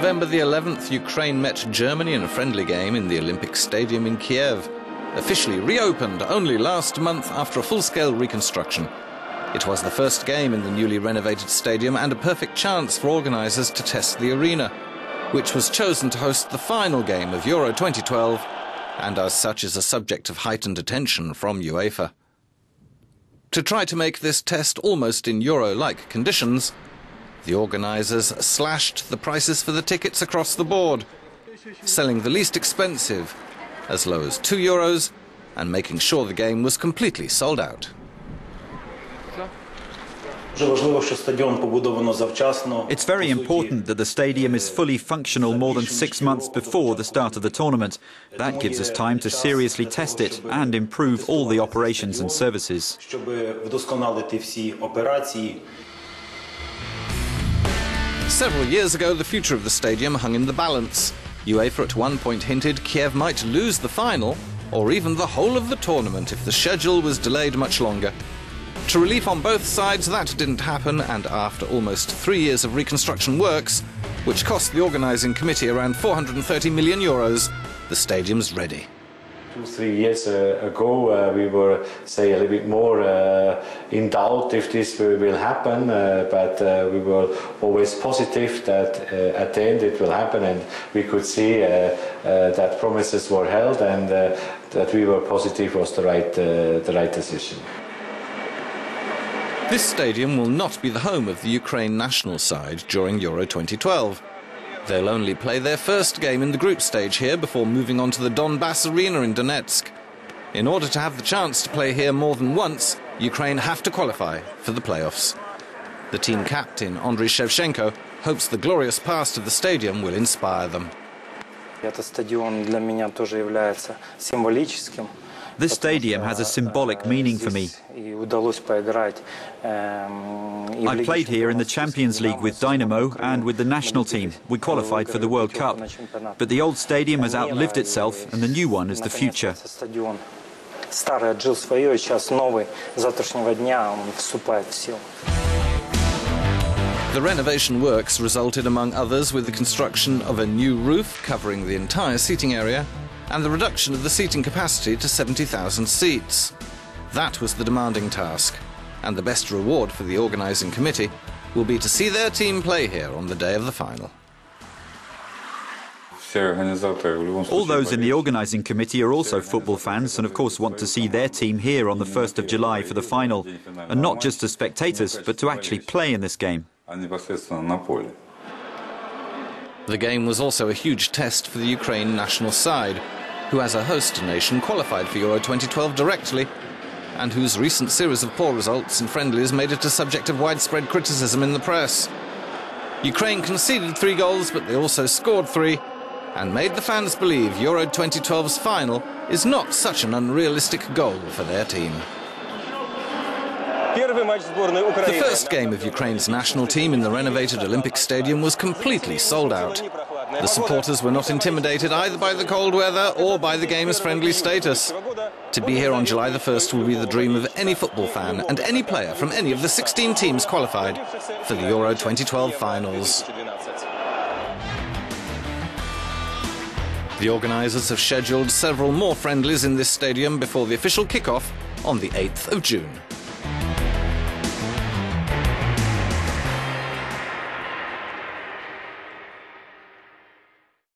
November the 11th, Ukraine met Germany in a friendly game in the Olympic Stadium in Kiev, officially reopened only last month after a full-scale reconstruction. It was the first game in the newly renovated stadium and a perfect chance for organisers to test the arena, which was chosen to host the final game of Euro 2012 and as such is a subject of heightened attention from UEFA. To try to make this test almost in Euro-like conditions, the organisers slashed the prices for the tickets across the board, selling the least expensive as low as €2 and making sure the game was completely sold out. It's very important that the stadium is fully functional more than 6 months before the start of the tournament. That gives us time to seriously test it and improve all the operations and services. Several years ago, the future of the stadium hung in the balance. UEFA at one point hinted Kiev might lose the final or even the whole of the tournament if the schedule was delayed much longer. To relief on both sides, that didn't happen, and after almost 3 years of reconstruction works, which cost the organising committee around €430 million, the stadium's ready. 2-3 years ago, we were, say, a little bit more in doubt if this will happen, but we were always positive that at the end it will happen, and we could see that promises were held, and that we were positive was the right decision. This stadium will not be the home of the Ukraine national side during Euro 2012. They'll only play their first game in the group stage here before moving on to the Donbass arena in Donetsk. In order to have the chance to play here more than once, Ukraine have to qualify for the playoffs. The team captain, Andriy Shevchenko, hopes the glorious past of the stadium will inspire them. This stadium has a symbolic meaning for me. I played here in the Champions League with Dynamo and with the national team. We qualified for the World Cup. But the old stadium has outlived itself, and the new one is the future. The renovation works resulted, among others, with the construction of a new roof covering the entire seating area and the reduction of the seating capacity to 70,000 seats. That was the demanding task, and the best reward for the organising committee will be to see their team play here on the day of the final. All those in the organising committee are also football fans and of course want to see their team here on the 1st of July for the final, and not just as spectators, but to actually play in this game. The game was also a huge test for the Ukraine national side, who as a host nation qualified for Euro 2012 directly, and whose recent series of poor results in friendlies made it a subject of widespread criticism in the press. Ukraine conceded 3 goals, but they also scored 3, and made the fans believe Euro 2012's final is not such an unrealistic goal for their team. The first game of Ukraine's national team in the renovated Olympic Stadium was completely sold out. The supporters were not intimidated either by the cold weather or by the game's friendly status. To be here on July the 1st will be the dream of any football fan and any player from any of the 16 teams qualified for the Euro 2012 finals. The organisers have scheduled several more friendlies in this stadium before the official kick-off on the 8th of June.